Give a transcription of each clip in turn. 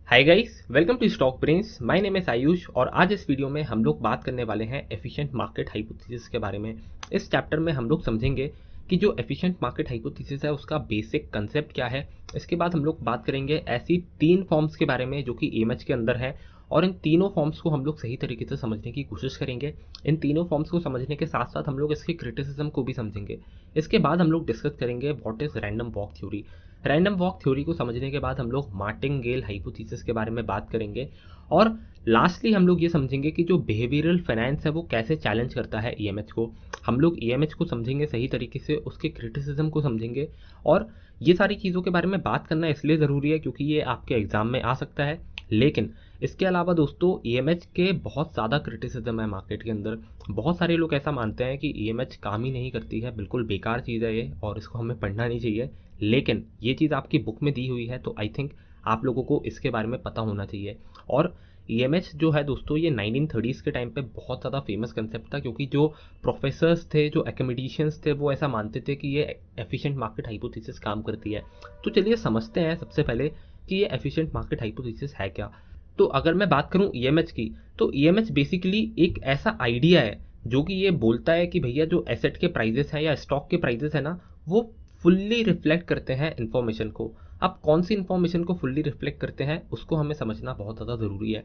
Hi guys, welcome to Stock Brains. My name is Ayush और आज इस वीडियो में हम लोग बात करने वाले हैं एफिशिएंट मार्केट हाइपोथेसिस के बारे में। इस चैप्टर में हम लोग समझेंगे कि जो एफिशिएंट मार्केट हाइपोथेसिस है उसका बेसिक कंसेप्ट क्या है। इसके बाद हम लोग बात करेंगे ऐसी तीन फॉर्म्स के बारे में जो कि ईएमएच के अंदर है और इन तीनों फॉर्म्स को हम लोग सही तरीके से समझने की कोशिश करेंगे। इन तीनों फॉर्म्स को समझने के साथ साथ हम लोग इसके क्रिटिसिज्म को भी समझेंगे। इसके बाद हम लोग डिस्कस करेंगे what is random walk theory. Random walk theory को समझने के बाद हम लोग मार्टिंगेल हाइपोथेसिस के बारे में बात करेंगे और लास्टली हम लोग ये समझेंगे कि जो बिहेवियरल फाइनेंस है वो कैसे चैलेंज करता है ईएमएच को। हम लोग ईएमएच को समझेंगे सही तरीके से, उसके क्रिटिसिज्म को समझेंगे और ये सारी चीज़ों के बारे में बात करना इसलिए ज़रूरी है क्योंकि ये आपके एग्जाम में आ सकता है। लेकिन इसके अलावा दोस्तों ईएमएच के बहुत ज़्यादा क्रिटिसिज्म है मार्केट के अंदर। बहुत सारे लोग ऐसा मानते हैं कि ईएमएच काम ही नहीं करती है, बिल्कुल बेकार चीज़ है ये और इसको हमें पढ़ना नहीं चाहिए। लेकिन ये चीज़ आपकी बुक में दी हुई है तो आई थिंक आप लोगों को इसके बारे में पता होना चाहिए। और ईएमएच जो है दोस्तों ये 1930s के टाइम पे बहुत ज़्यादा फेमस कंसेप्ट था क्योंकि जो प्रोफेसर्स थे, जो एकेडमिशियंस थे, वो ऐसा मानते थे कि ये एफिशिएंट मार्केट हाइपोथेसिस काम करती है। तो चलिए समझते हैं सबसे पहले कि ये एफिशिएंट मार्केट हाइपोथेसिस है क्या। तो अगर मैं बात करूं ईएमएच की, तो ईएमएच बेसिकली एक ऐसा आइडिया है जो कि ये बोलता है कि भैया जो एसेट के प्राइजेस हैं या स्टॉक के प्राइजेस है ना, वो फुल्ली रिफ्लेक्ट करते हैं इन्फॉर्मेशन को। अब कौन सी इन्फॉर्मेशन को फुल्ली रिफ्लेक्ट करते हैं उसको हमें समझना बहुत ज़्यादा ज़रूरी है।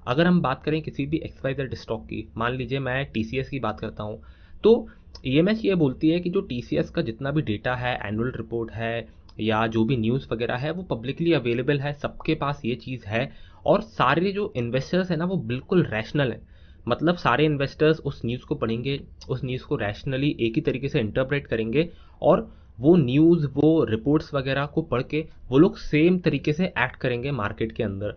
अगर हम बात करें किसी भी एक्सवाइजेड स्टॉक की, मान लीजिए मैं टीसीएस की बात करता हूँ, तो ईएमएच ये बोलती है कि जो टीसीएस का जितना भी डेटा है, एनुअल रिपोर्ट है या जो भी न्यूज़ वगैरह है, वो पब्लिकली अवेलेबल है, सबके पास ये चीज़ है और सारे जो इन्वेस्टर्स हैं ना वो बिल्कुल रैशनल हैं। मतलब सारे इन्वेस्टर्स उस न्यूज़ को पढ़ेंगे, उस न्यूज़ को रैशनली एक ही तरीके से इंटरप्रेट करेंगे और वो न्यूज़, वो रिपोर्ट्स वगैरह को पढ़ के वो लोग सेम तरीके से एक्ट करेंगे मार्केट के अंदर।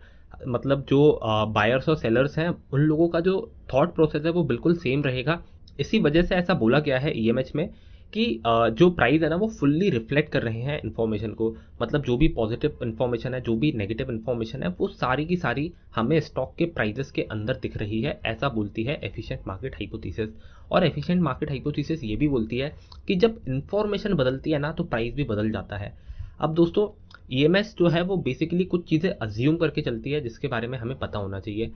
मतलब जो बायर्स और सेलर्स हैं उन लोगों का जो थॉट प्रोसेस है वो बिल्कुल सेम रहेगा। इसी वजह से ऐसा बोला गया है ईएमएच में कि जो प्राइस है ना वो फुल्ली रिफ्लेक्ट कर रहे हैं इन्फॉर्मेशन को। मतलब जो भी पॉजिटिव इन्फॉर्मेशन है, जो भी नेगेटिव इन्फॉर्मेशन है, वो सारी की सारी हमें स्टॉक के प्राइजेस के अंदर दिख रही है, ऐसा बोलती है एफिशिएंट मार्केट हाइपोथेसिस। और एफिशिएंट मार्केट हाइपोथेसिस ये भी बोलती है कि जब इन्फॉर्मेशन बदलती है ना तो प्राइस भी बदल जाता है। अब दोस्तों ईएमएस जो है वो बेसिकली कुछ चीज़ें अज्यूम करके चलती है जिसके बारे में हमें पता होना चाहिए।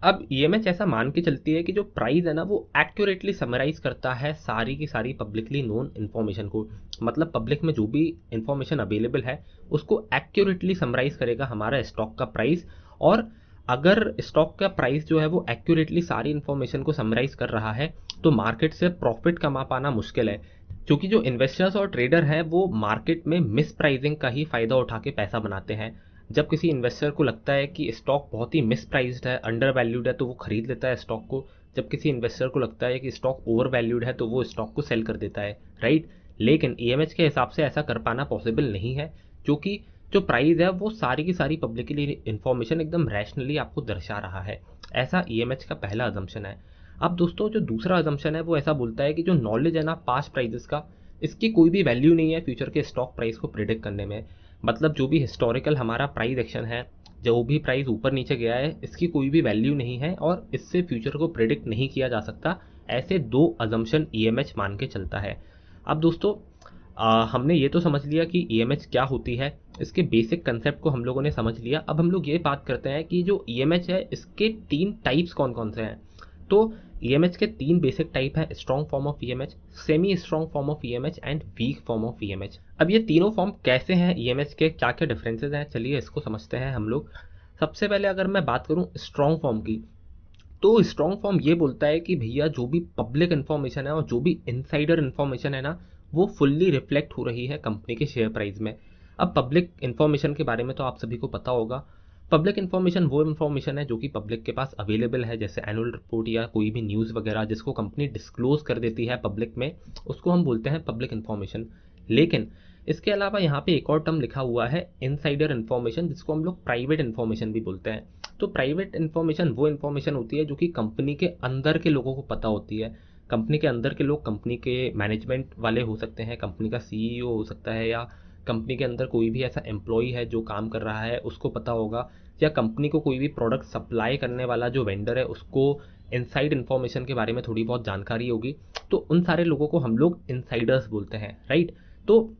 अब ईएमएच ऐसा मान के चलती है कि जो प्राइस है ना वो एक्यूरेटली समराइज करता है सारी की सारी पब्लिकली नोन इन्फॉर्मेशन को। मतलब पब्लिक में जो भी इन्फॉर्मेशन अवेलेबल है उसको एक्यूरेटली समराइज करेगा हमारा स्टॉक का प्राइस। और अगर स्टॉक का प्राइस जो है वो एक्यूरेटली सारी इन्फॉर्मेशन को समराइज कर रहा है तो मार्केट से प्रॉफिट कमा पाना मुश्किल है, क्योंकि जो इन्वेस्टर्स और ट्रेडर हैं वो मार्केट में मिस प्राइसिंग का ही फ़ायदा उठा के पैसा बनाते हैं। जब किसी इन्वेस्टर को लगता है कि स्टॉक बहुत ही मिस प्राइस्ड है, अंडर वैल्यूड है, तो वो खरीद लेता है स्टॉक को। जब किसी इन्वेस्टर को लगता है कि स्टॉक ओवर वैल्यूड है तो वो स्टॉक को सेल कर देता है, राइट। लेकिन ईएमएच के हिसाब से ऐसा कर पाना पॉसिबल नहीं है, क्योंकि जो प्राइस है वो सारी की सारी पब्लिकली इन्फॉर्मेशन एकदम रैशनली आपको दर्शा रहा है। ऐसा ईएमएच का पहला अजम्पशन है। अब दोस्तों जो दूसरा अजम्पशन है वो ऐसा बोलता है कि जो नॉलेज है ना पास्ट प्राइजेस का, इसकी कोई भी वैल्यू नहीं है फ्यूचर के स्टॉक प्राइस को प्रिडिक्ट करने में। मतलब जो भी हिस्टोरिकल हमारा प्राइस एक्शन है, जो भी प्राइस ऊपर नीचे गया है, इसकी कोई भी वैल्यू नहीं है और इससे फ्यूचर को प्रिडिक्ट नहीं किया जा सकता। ऐसे दो अजम्पशन ईएमएच मान के चलता है। अब दोस्तों हमने ये तो समझ लिया कि ईएमएच क्या होती है, इसके बेसिक कंसेप्ट को हम लोगों ने समझ लिया। अब हम लोग ये बात करते हैं कि जो ईएमएच है इसके तीन टाइप्स कौन कौन से हैं। तो ईएमएच के तीन बेसिक टाइप हैं: strong form of EMH, semi strong form of EMH and weak form of EMH. अब ये तीनों फॉर्म कैसे हैं, ईएमएच के क्या क्या डिफरेंसेस हैं, चलिए इसको समझते हैं हम लोग। सबसे पहले अगर मैं बात करूं स्ट्रॉन्ग फॉर्म की, तो स्ट्रॉन्ग फॉर्म ये बोलता है कि भैया जो भी पब्लिक इन्फॉर्मेशन है और जो भी इनसाइडर इन्फॉर्मेशन है ना वो फुल्ली रिफ्लेक्ट हो रही है कंपनी के शेयर प्राइस में। अब पब्लिक इन्फॉर्मेशन के बारे में तो आप सभी को पता होगा। पब्लिक इन्फॉर्मेशन वो इन्फॉर्मेशन है जो कि पब्लिक के पास अवेलेबल है, जैसे एनुअल रिपोर्ट या कोई भी न्यूज़ वगैरह जिसको कंपनी डिस्क्लोज कर देती है पब्लिक में, उसको हम बोलते हैं पब्लिक इन्फॉर्मेशन। लेकिन इसके अलावा यहाँ पे एक और टर्म लिखा हुआ है इनसाइडर इन्फॉर्मेशन, जिसको हम लोग प्राइवेट इन्फॉर्मेशन भी बोलते हैं। तो प्राइवेट इन्फॉर्मेशन वो इन्फॉर्मेशन होती है जो कि कंपनी के अंदर के लोगों को पता होती है। कंपनी के अंदर के लोग, कंपनी के मैनेजमेंट वाले हो सकते हैं, कंपनी का सीईओ हो सकता है, या कंपनी के अंदर कोई भी ऐसा एम्प्लॉय है जो काम कर रहा है उसको पता होगा, या कंपनी को कोई भी प्रोडक्ट सप्लाई करने वाला जो वेंडर है उसको इनसाइड इन्फॉर्मेशन के बारे में थोड़ी बहुत जानकारी होगी। तो उन सारे लोगों को हम लोग इनसाइडर्स बोलते हैं, राइट। तो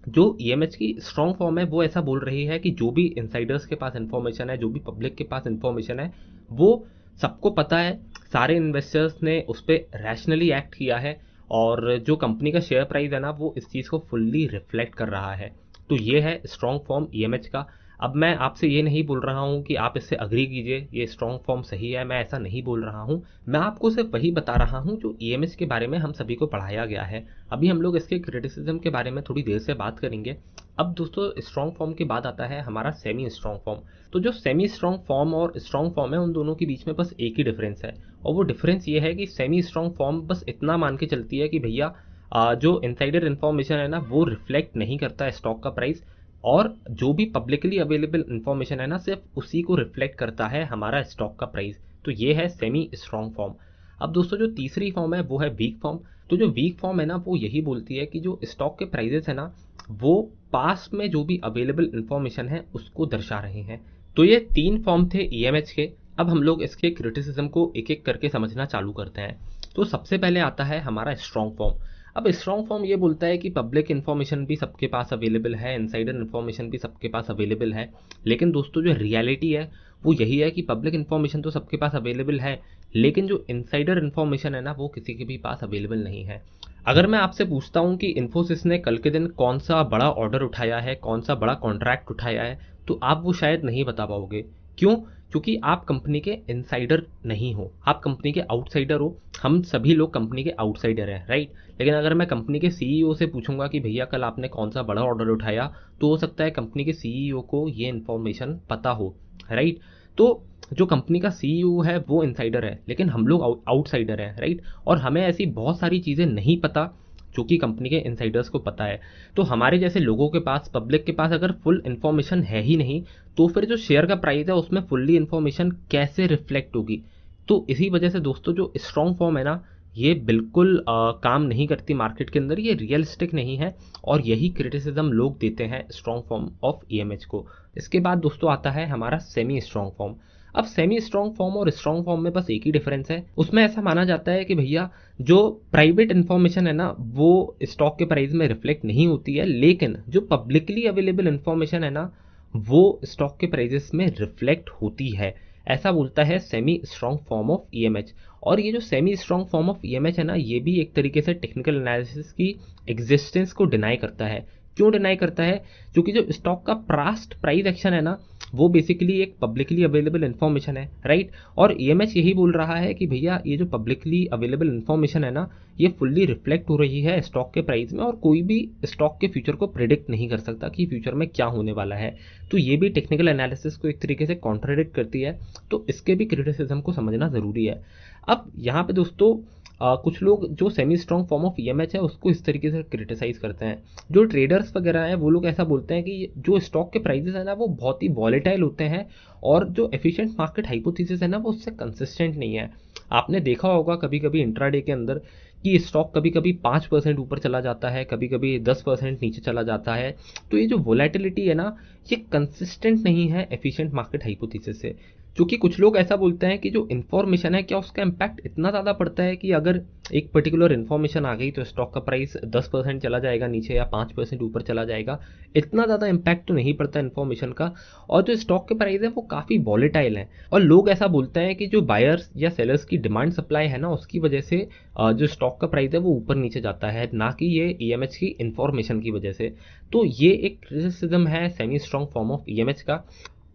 जो ईएमएच की स्ट्रॉन्ग फॉर्म है वो ऐसा बोल रही है कि जो भी इनसाइडर्स के पास इंफॉर्मेशन है, जो भी पब्लिक के पास इंफॉर्मेशन है, वो सबको पता है, सारे इन्वेस्टर्स ने उस पर रैशनली एक्ट किया है और जो कंपनी का शेयर प्राइस है ना वो इस चीज़ को फुल्ली रिफ्लेक्ट कर रहा है। तो ये है स्ट्रॉन्ग फॉर्म ईएमएच का। अब मैं आपसे ये नहीं बोल रहा हूँ कि आप इससे अग्री कीजिए, ये स्ट्रॉन्ग फॉर्म सही है, मैं ऐसा नहीं बोल रहा हूँ। मैं आपको सिर्फ वही बता रहा हूँ जो ईएमएच के बारे में हम सभी को पढ़ाया गया है। अभी हम लोग इसके क्रिटिसिज्म के बारे में थोड़ी देर से बात करेंगे। अब दोस्तों स्ट्रॉन्ग फॉर्म के बाद आता है हमारा सेमी स्ट्रॉन्ग फॉर्म। तो जो सेमी स्ट्रॉन्ग फॉर्म और स्ट्रॉन्ग फॉर्म है उन दोनों के बीच में बस एक ही डिफरेंस है, और वो डिफरेंस ये है कि सेमी स्ट्रॉन्ग फॉर्म बस इतना मान के चलती है कि भैया जो इनसाइडर इन्फॉर्मेशन है ना वो रिफ्लेक्ट नहीं करता है स्टॉक का प्राइस, और जो भी पब्लिकली अवेलेबल इंफॉर्मेशन है ना सिर्फ उसी को रिफ्लेक्ट करता है हमारा स्टॉक का प्राइस। तो ये है सेमी स्ट्रॉन्ग फॉर्म। अब दोस्तों जो तीसरी फॉर्म है वो है वीक फॉर्म। तो जो वीक फॉर्म है ना वो यही बोलती है कि जो स्टॉक के प्राइजेस है ना वो पास्ट में जो भी अवेलेबल इंफॉर्मेशन है उसको दर्शा रहे हैं। तो ये 3 फॉर्म थे ईएमएच के। अब हम लोग इसके क्रिटिसिज्म को एक एक करके समझना चालू करते हैं। तो सबसे पहले आता है हमारा स्ट्रॉन्ग फॉर्म। अब स्ट्रॉन्ग फॉर्म ये बोलता है कि पब्लिक इन्फॉर्मेशन भी सबके पास अवेलेबल है, इनसाइडर इन्फॉर्मेशन भी सबके पास अवेलेबल है। लेकिन दोस्तों जो रियलिटी है वो यही है कि पब्लिक इन्फॉर्मेशन तो सबके पास अवेलेबल है, लेकिन जो इनसाइडर इन्फॉर्मेशन है ना वो किसी के भी पास अवेलेबल नहीं है। अगर मैं आपसे पूछता हूँ कि इन्फोसिस ने कल के दिन कौन सा बड़ा ऑर्डर उठाया है, कौन सा बड़ा कॉन्ट्रैक्ट उठाया है, तो आप वो शायद नहीं बता पाओगे। क्यों? क्योंकि आप कंपनी के इनसाइडर नहीं हो, आप कंपनी के आउटसाइडर हो। हम सभी लोग कंपनी के आउटसाइडर हैं, राइट। लेकिन अगर मैं कंपनी के सीईओ से पूछूंगा कि भैया कल आपने कौन सा बड़ा ऑर्डर उठाया, तो हो सकता है कंपनी के सीईओ को ये इन्फॉर्मेशन पता हो, राइट। तो जो कंपनी का सीईओ है वो इनसाइडर है, लेकिन हम लोग आउटसाइडर हैं, राइट। और हमें ऐसी बहुत सारी चीज़ें नहीं पता जो कि कंपनी के इनसाइडर्स को पता है। तो हमारे जैसे लोगों के पास, पब्लिक के पास अगर फुल इन्फॉर्मेशन है ही नहीं, तो फिर जो शेयर का प्राइस है उसमें फुल्ली इन्फॉर्मेशन कैसे रिफ्लेक्ट होगी। तो इसी वजह से दोस्तों जो स्ट्रॉन्ग फॉर्म है ना ये बिल्कुल काम नहीं करती मार्केट के अंदर, ये रियलिस्टिक नहीं है, और यही क्रिटिसिज्म लोग देते हैं स्ट्रॉन्ग फॉर्म ऑफ ईएमएच को। इसके बाद दोस्तों आता है हमारा सेमी स्ट्रॉन्ग फॉर्म। अब सेमी स्ट्रॉन्ग फॉर्म और स्ट्रॉन्ग फॉर्म में बस एक ही डिफरेंस है, उसमें ऐसा माना जाता है कि भैया जो प्राइवेट इंफॉर्मेशन है ना वो स्टॉक के प्राइस में रिफ्लेक्ट नहीं होती है, लेकिन जो पब्लिकली अवेलेबल इंफॉर्मेशन है ना वो स्टॉक के प्राइजेस में रिफ्लेक्ट होती है। ऐसा बोलता है सेमी स्ट्रॉन्ग फॉर्म ऑफ ईएमएच। और ये जो सेमी स्ट्रॉन्ग फॉर्म ऑफ ईएमएच है ना ये भी एक तरीके से टेक्निकल एनालिसिस की एग्जिस्टेंस को डिनाई करता है। क्यों डिनाई करता है? क्योंकि जो स्टॉक का पास्ट प्राइस एक्शन है ना वो बेसिकली एक पब्लिकली अवेलेबल इन्फॉर्मेशन है, राइट। और ईएमएच यही बोल रहा है कि भैया ये जो पब्लिकली अवेलेबल इन्फॉर्मेशन है ना ये फुल्ली रिफ्लेक्ट हो रही है स्टॉक के प्राइस में, और कोई भी स्टॉक के फ्यूचर को प्रिडिक्ट नहीं कर सकता कि फ्यूचर में क्या होने वाला है। तो ये भी टेक्निकल एनालिसिस को एक तरीके से कॉन्ट्राडिक्ट करती है, तो इसके भी क्रिटिसिज्म को समझना ज़रूरी है। अब यहाँ पे दोस्तों कुछ लोग जो सेमी स्ट्रॉन्ग फॉर्म ऑफ ईएमएच है उसको इस तरीके से क्रिटिसाइज करते हैं। जो ट्रेडर्स वगैरह हैं वो लोग ऐसा बोलते हैं कि जो स्टॉक के प्राइजेस है ना वो बहुत ही वॉलेटाइल होते हैं, और जो एफिशिएंट मार्केट हाइपोथेसिस है ना वो उससे कंसिस्टेंट नहीं है। आपने देखा होगा कभी कभी इंट्राडे के अंदर कि स्टॉक कभी कभी 5% ऊपर चला जाता है, कभी कभी 10% नीचे चला जाता है। तो ये जो वोलेटिलिटी है ना ये कंसिस्टेंट नहीं है एफिशिएंट मार्केट हाइपोथेसिस से। क्योंकि कुछ लोग ऐसा बोलते हैं कि जो इन्फॉर्मेशन है क्या उसका इम्पैक्ट इतना ज़्यादा पड़ता है कि अगर एक पर्टिकुलर इन्फॉर्मेशन आ गई तो स्टॉक का प्राइस 10% चला जाएगा नीचे या 5% ऊपर चला जाएगा। इतना ज़्यादा इम्पैक्ट तो नहीं पड़ता इन्फॉर्मेशन का, और जो स्टॉक के प्राइस है वो काफ़ी वॉलेटाइल है। और लोग ऐसा बोलते हैं कि जो बायर्स या सेलर्स की डिमांड सप्लाई है ना उसकी वजह से जो स्टॉक का प्राइस है वो ऊपर नीचे जाता है, ना कि ये ईएमएच की इन्फॉर्मेशन की वजह से। तो ये एक क्रिटिसिज्म है सेमी स्ट्रॉन्ग फॉर्म ऑफ ईएमएच का।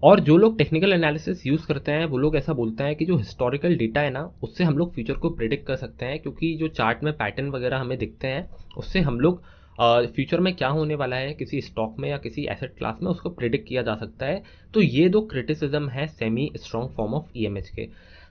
और जो लोग टेक्निकल एनालिसिस यूज़ करते हैं वो लोग ऐसा बोलते हैं कि जो हिस्टोरिकल डेटा है ना उससे हम लोग फ्यूचर को प्रिडिक्ट कर सकते हैं, क्योंकि जो चार्ट में पैटर्न वगैरह हमें दिखते हैं उससे हम लोग फ्यूचर में क्या होने वाला है किसी स्टॉक में या किसी एसेट क्लास में उसको प्रिडिक्ट किया जा सकता है। तो ये दो क्रिटिसिज्म है semi strong form of EMH के।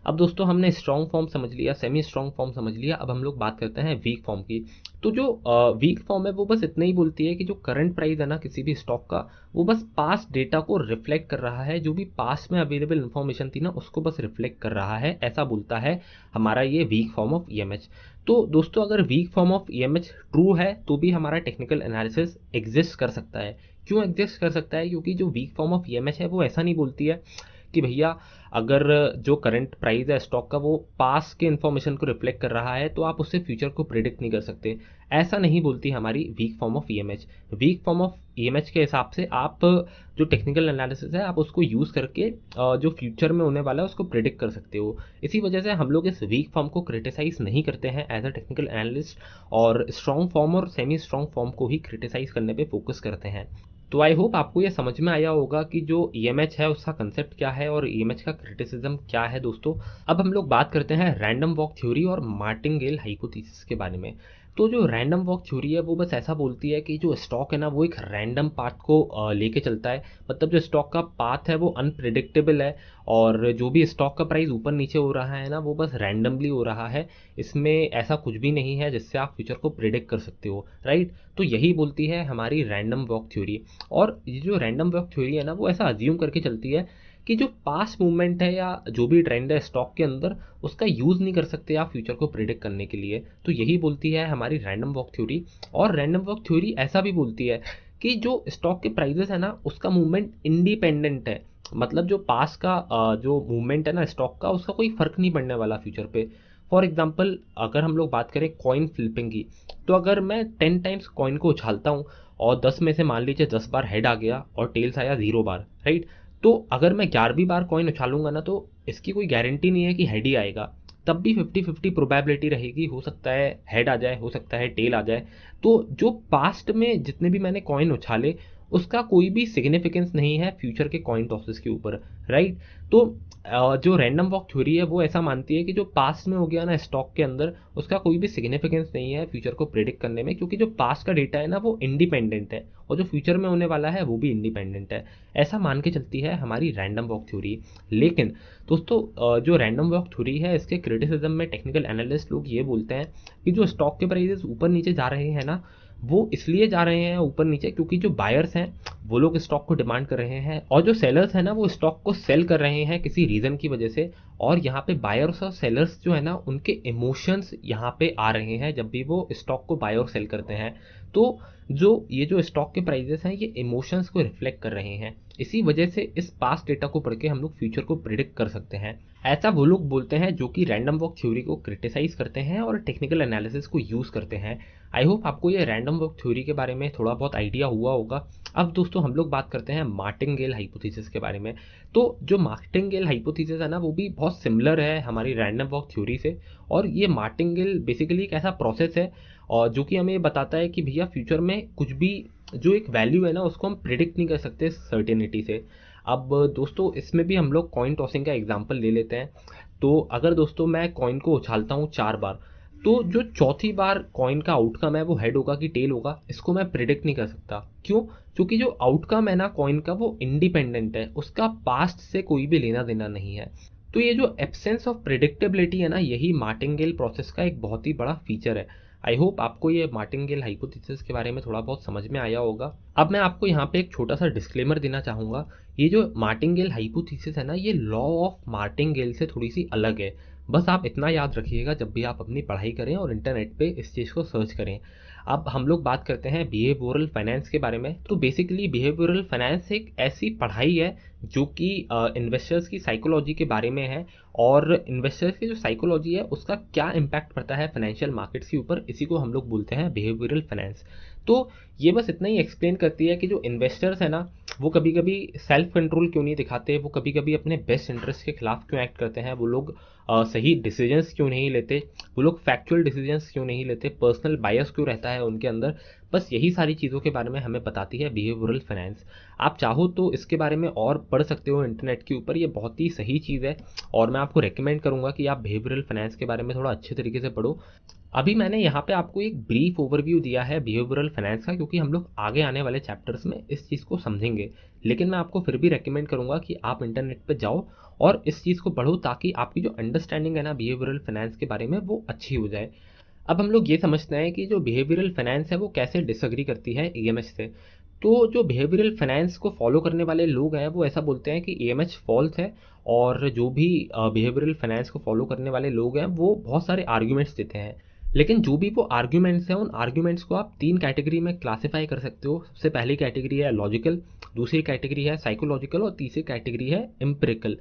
अब दोस्तों हमने स्ट्रॉन्ग फॉर्म समझ लिया, सेमी स्ट्रॉन्ग फॉर्म समझ लिया, अब हम लोग बात करते हैं वीक फॉर्म की। तो जो वीक फॉर्म है वो बस इतना ही बोलती है कि जो करंट प्राइस है ना किसी भी स्टॉक का वो बस पास्ट डेटा को रिफ्लेक्ट कर रहा है, जो भी पास्ट में अवेलेबल इन्फॉर्मेशन थी ना उसको बस रिफ्लेक्ट कर रहा है, ऐसा बोलता है हमारा ये वीक फॉर्म ऑफ ईएमएच। तो दोस्तों अगर वीक फॉर्म ऑफ ईएमएच ट्रू है तो भी हमारा टेक्निकल एनालिसिस एग्जिस्ट कर सकता है। क्यों एग्जिस्ट कर सकता है? क्योंकि जो वीक फॉर्म ऑफ ईएमएच है वो ऐसा नहीं बोलती है कि भैया अगर जो करंट प्राइस है स्टॉक का वो पास के इन्फॉर्मेशन को रिफ्लेक्ट कर रहा है तो आप उससे फ्यूचर को प्रिडिक्ट नहीं कर सकते। ऐसा नहीं बोलती हमारी weak form of EMH. Weak form of EMH के हिसाब से आप जो टेक्निकल एनालिसिस है आप उसको यूज़ करके जो फ्यूचर में होने वाला है उसको प्रिडिक्ट कर सकते हो। इसी वजह से हम लोग इस वीक फॉर्म को क्रिटिसाइज नहीं करते हैं एज अ टेक्निकल एनालिस्ट, और स्ट्रॉन्ग फॉर्म और सेमी स्ट्रॉन्ग फॉर्म को ही क्रिटिसाइज करने पे फोकस करते हैं। तो आई होप आपको ये समझ में आया होगा कि जो ईएमएच है उसका कंसेप्ट क्या है और ईएमएच का क्रिटिसिज्म क्या है दोस्तों। अब हम लोग बात करते हैं रैंडम वॉक थ्योरी और मार्टिंगेल हाइपोथेसिस के बारे में। तो जो रैंडम वॉक थ्योरी है वो बस ऐसा बोलती है कि जो स्टॉक है ना वो एक रैंडम पाथ को लेके चलता है। मतलब जो स्टॉक का पाथ है वो अनप्रिडिक्टेबल है, और जो भी स्टॉक का प्राइस ऊपर नीचे हो रहा है ना वो बस रैंडमली हो रहा है। इसमें ऐसा कुछ भी नहीं है जिससे आप फ्यूचर को प्रिडिक्ट कर सकते हो, राइट। तो यही बोलती है हमारी रैंडम वॉक थ्योरी। और ये जो रैंडम वॉक थ्योरी है ना वो ऐसा अज्यूम करके चलती है कि जो पास्ट मूवमेंट है या जो भी ट्रेंड है स्टॉक के अंदर उसका यूज़ नहीं कर सकते आप फ्यूचर को प्रिडिक्ट करने के लिए। तो यही बोलती है हमारी रैंडम वॉक थ्योरी। और रैंडम वॉक थ्योरी ऐसा भी बोलती है कि जो स्टॉक के प्राइजेस है ना उसका मूवमेंट इंडिपेंडेंट है। मतलब जो पास का जो मूवमेंट है ना स्टॉक का उसका कोई फर्क नहीं पड़ने वाला फ्यूचर पे। फॉर एग्जाम्पल अगर हम लोग बात करें कॉइन फ्लिपिंग की, तो अगर मैं 10 टाइम्स कॉइन को उछालता हूँ और 10 में से मान लीजिए 10 बार हेड आ गया और टेल्स आया 0 बार, राइट। तो अगर मैं 11वीं बार कॉइन उछालूंगा ना तो इसकी कोई गारंटी नहीं है कि हेड ही आएगा। तब भी 50-50 प्रोबेबिलिटी रहेगी, हो सकता है हेड आ जाए, हो सकता है टेल आ जाए। तो जो पास्ट में जितने भी मैंने कॉइन उछाले उसका कोई भी सिग्निफिकेंस नहीं है फ्यूचर के कॉइन टॉसेस के ऊपर, राइट। तो जो रैंडम वॉक थ्योरी है वो ऐसा मानती है कि जो पास्ट में हो गया ना स्टॉक के अंदर उसका कोई भी सिग्निफिकेंस नहीं है फ्यूचर को प्रिडिक्ट करने में, क्योंकि जो पास्ट का डेटा है ना वो इंडिपेंडेंट है और जो फ्यूचर में होने वाला है वो भी इंडिपेंडेंट है। ऐसा मान के चलती है हमारी रैंडम वॉक थ्योरी। लेकिन दोस्तों जो रैंडम वॉक थ्योरी है इसके क्रिटिसिज्म में टेक्निकल एनालिस्ट लोग ये बोलते हैं कि जो स्टॉक के प्राइसेस ऊपर नीचे जा रहे हैं ना वो इसलिए जा रहे हैं ऊपर नीचे क्योंकि जो बायर्स हैं वो लोग स्टॉक को डिमांड कर रहे हैं, और जो सेलर्स हैं ना वो स्टॉक को सेल कर रहे हैं किसी रीज़न की वजह से। और यहाँ पे बायर्स और सेलर्स जो है ना उनके इमोशंस यहाँ पे आ रहे हैं जब भी वो स्टॉक को बाय और सेल करते हैं। तो जो स्टॉक के प्राइजेस हैं ये इमोशंस को रिफ्लेक्ट कर रहे हैं। इसी वजह से इस पास्ट डेटा को पढ़ के हम लोग फ्यूचर को प्रिडिक्ट कर सकते हैं। ऐसा वो लोग बोलते हैं जो कि रैंडम वॉक थ्योरी को क्रिटिसाइज करते हैं और टेक्निकल एनालिसिस को यूज़ करते हैं। आई होप आपको ये रैंडम वॉक थ्योरी के बारे में थोड़ा बहुत आइडिया हुआ होगा। अब दोस्तों हम लोग बात करते हैं मार्टिंगेल हाइपोथेसिस के बारे में। तो जो मार्टिंगेल हाइपोथेसिस है ना वो भी बहुत सिमिलर है हमारी रैंडम वॉक थ्योरी से। और ये मार्टिंगेल बेसिकली एक ऐसा प्रोसेस है और जो कि हमें ये बताता है कि भैया फ्यूचर में कुछ भी जो एक वैल्यू है ना उसको हम प्रिडिक्ट नहीं कर सकते सर्टेनिटी से। अब दोस्तों इसमें भी हम लोग कॉइन टॉसिंग का एग्जांपल ले लेते हैं। तो अगर दोस्तों मैं कॉइन को उछालता हूँ 4 बार, तो जो चौथी बार कॉइन का आउटकम है वो हेड होगा कि टेल होगा इसको मैं प्रिडिक्ट नहीं कर सकता। क्यों? क्योंकि जो आउटकम है ना कॉइन का वो इंडिपेंडेंट है, उसका पास्ट से कोई भी लेना देना नहीं है। तो ये जो एब्सेंस ऑफ प्रिडिक्टेबिलिटी है ना यही मार्टिंगेल प्रोसेस का एक बहुत ही बड़ा फीचर है। आई होप आपको ये मार्टिंगेल हाइपोथेसिस के बारे में थोड़ा बहुत समझ में आया होगा। अब मैं आपको यहाँ पे एक छोटा सा डिस्क्लेमर देना चाहूँगा। ये जो मार्टिंगेल हाइपोथेसिस है ना ये लॉ ऑफ मार्टिंगेल से थोड़ी सी अलग है। बस आप इतना याद रखिएगा जब भी आप अपनी पढ़ाई करें और इंटरनेट पे इस चीज़ को सर्च करें। अब हम लोग बात करते हैं बिहेवियरल फाइनेंस के बारे में। तो बेसिकली बिहेवियरल फाइनेंस एक ऐसी पढ़ाई है जो कि इन्वेस्टर्स की साइकोलॉजी के बारे में है, और इन्वेस्टर्स की जो साइकोलॉजी है उसका क्या इम्पैक्ट पड़ता है फाइनेंशियल मार्केट्स के ऊपर, इसी को हम लोग बोलते हैं बिहेवियरल फाइनेंस। तो ये बस इतना ही एक्सप्लेन करती है कि जो इन्वेस्टर्स है ना वो कभी कभी सेल्फ कंट्रोल क्यों नहीं दिखाते, वो कभी कभी अपने बेस्ट इंटरेस्ट के खिलाफ क्यों एक्ट करते हैं, वो लोग सही डिसीजंस क्यों नहीं लेते, वो लोग फैक्चुअल डिसीजंस क्यों नहीं लेते, पर्सनल बायस क्यों रहता है उनके अंदर। बस यही सारी चीज़ों के बारे में हमें बताती है बिहेवियरल फाइनेंस। आप चाहो तो इसके बारे में और पढ़ सकते हो इंटरनेट के ऊपर, ये बहुत ही सही चीज़ है और मैं आपको रेकमेंड करूंगा कि आप बिहेवियरल फाइनेंस के बारे में थोड़ा अच्छे तरीके से पढ़ो। अभी मैंने यहाँ पे आपको एक ब्रीफ ओवरव्यू दिया है बिहेवियरल फाइनेंस का, क्योंकि हम लोग आगे आने वाले चैप्टर्स में इस चीज़ को समझेंगे। लेकिन मैं आपको फिर भी रेकमेंड करूंगा कि आप इंटरनेट पे जाओ और इस चीज़ को पढ़ो ताकि आपकी जो अंडरस्टैंडिंग है ना बिहेवियरल फाइनेंस के बारे में वो अच्छी हो जाए। अब हम लोग ये समझते हैं कि जो बिहेवियरल फाइनेंस है वो कैसे डिसएग्री करती है ईएमएच से। तो जो बिहेवियरल फाइनेंस को फॉलो करने वाले लोग हैं वो ऐसा बोलते हैं कि ईएमएच फॉल्स है, और जो भी बिहेवियरल फाइनेंस को फॉलो करने वाले लोग हैं वो बहुत सारे आर्ग्यूमेंट्स देते हैं। लेकिन जो भी वो आर्ग्यूमेंट्स हैं, उन आर्ग्यूमेंट्स को आप 3 कैटेगरी में क्लासिफाई कर सकते हो। सबसे पहली कैटेगरी है लॉजिकल, दूसरी कैटेगरी है साइकोलॉजिकल और तीसरी कैटेगरी है एम्पिरिकल।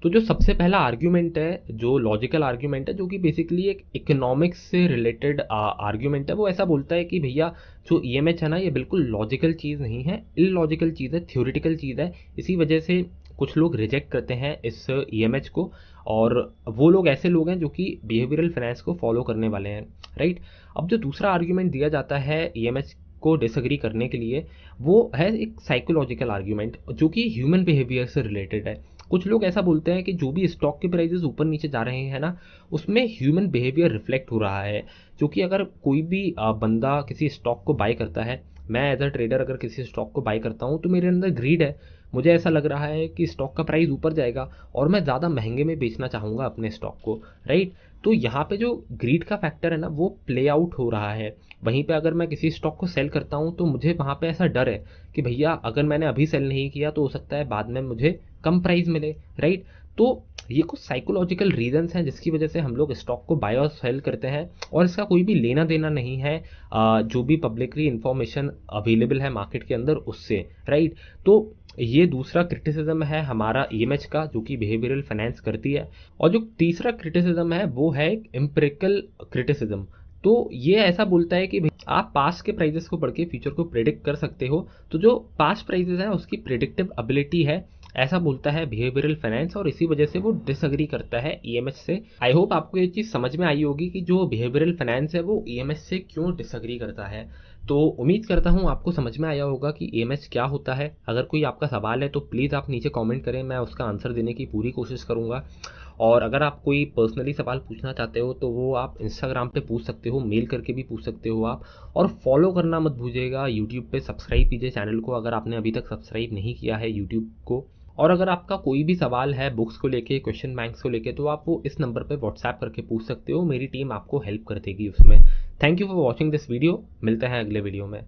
तो जो सबसे पहला आर्ग्यूमेंट है, जो लॉजिकल आर्ग्यूमेंट है, जो कि बेसिकली एक इकोनॉमिक्स से रिलेटेड आर्ग्यूमेंट है, वो ऐसा बोलता है कि भैया जो ईएमएच है ना, ये बिल्कुल लॉजिकल चीज़ नहीं है, इलॉजिकल चीज़ है, थ्योरेटिकल चीज़ है। इसी वजह से कुछ लोग रिजेक्ट करते हैं इस ईएमएच को, और वो लोग ऐसे लोग हैं जो कि बिहेवियरल फाइनेंस को फॉलो करने वाले हैं, राइट। अब जो दूसरा आर्ग्यूमेंट दिया जाता है ईएमएच को डिसएग्री करने के लिए, वो है एक साइकोलॉजिकल आर्ग्यूमेंट जो कि ह्यूमन बिहेवियर से रिलेटेड है। कुछ लोग ऐसा बोलते हैं कि जो भी स्टॉक के प्राइजेस ऊपर नीचे जा रहे हैं ना, उसमें ह्यूमन बिहेवियर रिफ्लेक्ट हो रहा है। क्योंकि अगर कोई भी बंदा किसी स्टॉक को बाय करता है, मैं एज अ ट्रेडर अगर किसी स्टॉक को बाय करता हूँ, तो मेरे अंदर ग्रीड है। मुझे ऐसा लग रहा है कि स्टॉक का प्राइस ऊपर जाएगा और मैं ज़्यादा महंगे में बेचना चाहूँगा अपने स्टॉक को, राइट। तो यहाँ पे जो ग्रीड का फैक्टर है ना, वो प्ले आउट हो रहा है। वहीं पे अगर मैं किसी स्टॉक को सेल करता हूँ, तो मुझे वहाँ पे ऐसा डर है कि भैया अगर मैंने अभी सेल नहीं किया तो हो सकता है बाद में मुझे कम प्राइस मिले, राइट। तो ये कुछ साइकोलॉजिकल रीजंस हैं जिसकी वजह से हम लोग स्टॉक को बाय और सेल करते हैं, और इसका कोई भी लेना देना नहीं है जो भी पब्लिकली इंफॉर्मेशन अवेलेबल है मार्केट के अंदर उससे, राइट। तो ये दूसरा क्रिटिसिज्म है हमारा ईएमएच का, जो कि बिहेवियरल फाइनेंस करती है। और जो तीसरा क्रिटिसिज्म है वो है एम्पिरिकल क्रिटिसिज्म। तो ये ऐसा बोलता है कि भाई आप पास्ट के प्राइजेस को पढ़ के फ्यूचर को प्रेडिक्ट कर सकते हो। तो जो पास्ट प्राइजेस हैं उसकी प्रेडिक्टिव एबिलिटी है, ऐसा बोलता है बिहेवियरल फाइनेंस, और इसी वजह से वो डिसएग्री करता है ईएमएच से। आई होप आपको ये चीज़ समझ में आई होगी कि जो बिहेवियरल फाइनेंस है वो ईएमएच से क्यों डिसएग्री करता है। तो उम्मीद करता हूँ आपको समझ में आया होगा कि ईएमएच क्या होता है। अगर कोई आपका सवाल है तो प्लीज़ आप नीचे कमेंट करें, मैं उसका आंसर देने की पूरी कोशिश करूँगा। और अगर आप कोई पर्सनली सवाल पूछना चाहते हो तो वो आप इंस्टाग्राम पे पूछ सकते हो, मेल करके भी पूछ सकते हो आप। और फॉलो करना मत भूलिएगा यूट्यूब पे, सब्सक्राइब कीजिए चैनल को अगर आपने अभी तक सब्सक्राइब नहीं किया है यूट्यूब को। और अगर आपका कोई भी सवाल है बुक्स को लेके, क्वेश्चन बैंक्स को लेके, तो आप वो इस नंबर पे व्हाट्सएप करके पूछ सकते हो, मेरी टीम आपको हेल्प कर देगी उसमें। Thank you for watching this video, मिलते हैं अगले वीडियो में।